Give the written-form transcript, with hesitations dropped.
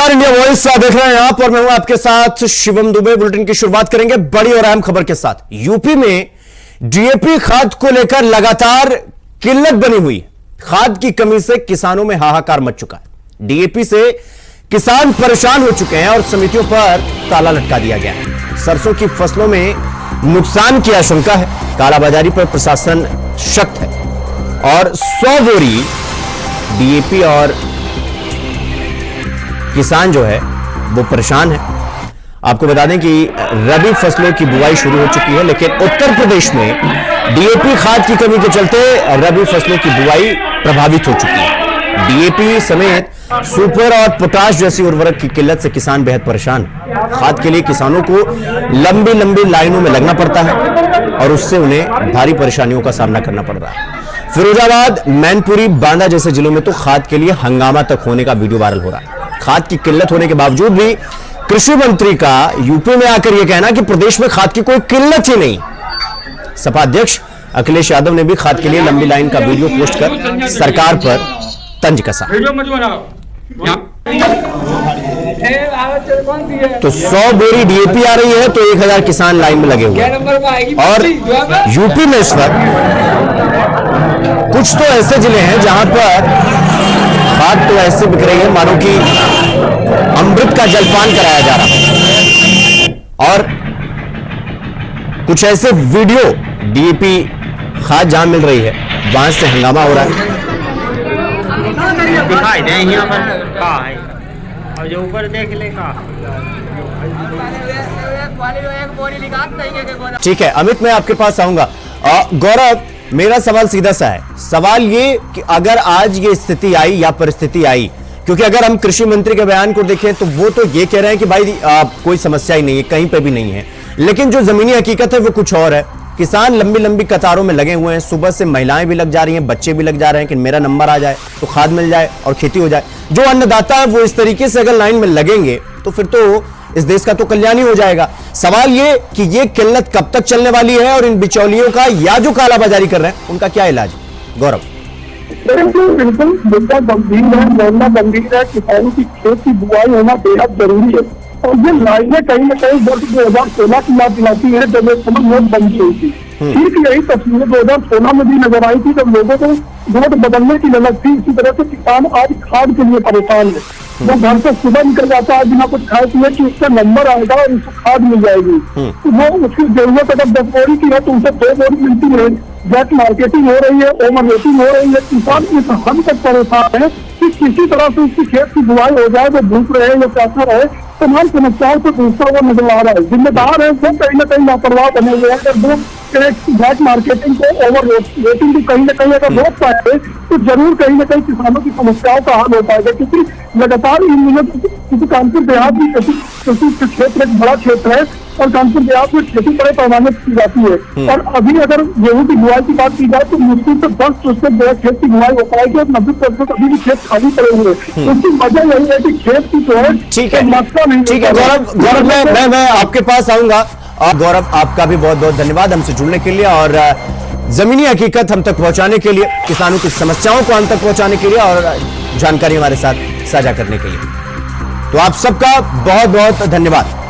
नमस्कार, India voice देख रहे हैं आप और मैं हूं आपके साथ शिवम दुबे। बुलेटिन की शुरुआत करेंगे बड़ी और अहम खबर के साथ। यूपी में डीएपी खाद को लेकर लगातार किल्लत बनी हुई है। खाद की कमी से किसानों में हाहाकार मच चुका है। डीएपी से किसान परेशान हो चुके हैं और समितियों पर ताला लटका दिया गया है। सरसों की फसलों में नुकसान की आशंका है। कालाबाजारी पर प्रशासन सख्त है और 100 बोरी डीएपी और किसान जो है वो परेशान है। आपको बता दें कि रबी फसलों की बुआई शुरू हो चुकी है, लेकिन उत्तर प्रदेश में डीएपी खाद की कमी के चलते रबी फसलों की बुआई प्रभावित हो चुकी है। डीएपी समेत सुपर और पोटाश जैसी उर्वरक की किल्लत से किसान बेहद परेशान है। खाद के लिए किसानों को लंबी लंबी लाइनों में लगना पड़ता है और उससे उन्हें भारी परेशानियों का सामना करना पड़ रहा है। फिरोजाबाद, मैनपुरी, बांदा जैसे जिलों में तो खाद के लिए हंगामा तक होने का वीडियो वायरल हो रहा है। खाद की किल्लत होने के बावजूद भी कृषि मंत्री का यूपी में आकर यह कहना कि प्रदेश में खाद की कोई किल्लत ही नहीं। सपा अध्यक्ष अखिलेश यादव ने भी खाद के लिए लंबी लाइन का वीडियो पोस्ट कर सरकार पर तंज कसा। तो 100 बोरी डीएपी आ रही है तो 1000 किसान लाइन में लगे हुए हैं। और यूपी में इस वक्त कुछ तो ऐसे जिले हैं जहां पर खाद तो ऐसे बिक रही है मानो कि अमृत का जलपान कराया जा रहा है। और कुछ ऐसे वीडियो डीएपी खाद जहां मिल रही है वहां से हंगामा हो रहा है। दिखाई दे यहाँ पर का है और जो ऊपर देख ले का। ठीक है अमित, मैं आपके पास आऊंगा। गौरव, मेरा सवाल सीधा सा है। सवाल ये कि अगर आज ये स्थिति आई या परिस्थिति आई, क्योंकि अगर हम कृषि मंत्री के बयान को देखें तो वो तो ये कह रहे हैं कि भाई कोई समस्या ही नहीं है, कहीं पे भी नहीं है, लेकिन जो जमीनी हकीकत है वो कुछ और है। किसान लंबी लंबी कतारों में लगे हुए हैं। सुबह से महिलाएं भी लग जा रही हैं, बच्चे भी लग जा रहे हैं कि मेरा नंबर आ जाए तो खाद मिल जाए और खेती हो जाए। जो अन्नदाता है वो इस तरीके से अगर लाइन में लगेंगे तो फिर तो इस देश का तो कल्याण ही हो जाएगा। सवाल ये कि ये किल्लत कब तक चलने वाली है और इन बिचौलियों का या जो कालाबाजारी कर रहे हैं उनका क्या इलाज? गौरव, बिल्कुल मुद्दा गंभीर है, मामला गंभीर है। किसानों की खेत की बुआई होना बेहद जरूरी है और ये लाइनें कहीं न कहीं वर्ष 2016 की याद दिलाती है जब एक समय नोटबंदी हुई थी। ठीक यही तस्वीरें 2016 में भी नजर आई थी जब लोगों को नोट बदलने की ललक थी। इसी तरह से किसान आज खाद के लिए परेशान है। वो घर से सुबह निकल जाता है बिना कुछ खाए पिए कि उसका नंबर आएगा और उसको खाद मिल जाएगी। तो वो उसकी जरूरत अगर 10 बोरी की है तो उसे 2 बोरी मिलती है। जैक मार्केटिंग हो रही है, ओवर रेटिंग हो रही है। किसान इस हद तक परेशान है कि किसी तरह से उसकी खेत की बुआई हो जाए, वो भूख रहे या प्यासा रहे, तमाम समस्याओं से दूसरा हुआ नजर आ रहा है। जिम्मेदार है वो कहीं न कहीं लापरवाह बने हुए हैं। अगर वो जैक मार्केटिंग को, ओवर रेटिंग को कहीं न कहीं अगर रोक पाए तो जरूर कहीं न कहीं किसानों की समस्याओं का हल हो पाएगा। क्योंकि लगातार इन दिनों क्योंकि कानपुर देहात भी कृषि क्षेत्र एक बड़ा क्षेत्र है और कानपुर देहात में खेती बड़े पैमाने की जाती है। और अभी अगर गेहूं की बुआई की बात की जाए तो मुश्किल से 10% खेत की बुआई हो पाएगी और 90% अभी भी खेत खाली पड़े हुए हैं। उसकी वजह यही है कि खेत की जो है ठीक है मात्रा नहीं। ठीक है गौरव, मैं आपके पास आऊंगा। और गौरव, आपका भी बहुत बहुत धन्यवाद हमसे जुड़ने के लिए और जमीनी हकीकत हम तक पहुंचाने के लिए, किसानों की समस्याओं को हम तक पहुंचाने के लिए और जानकारी हमारे साथ साझा करने के लिए। तो आप सबका बहुत बहुत धन्यवाद।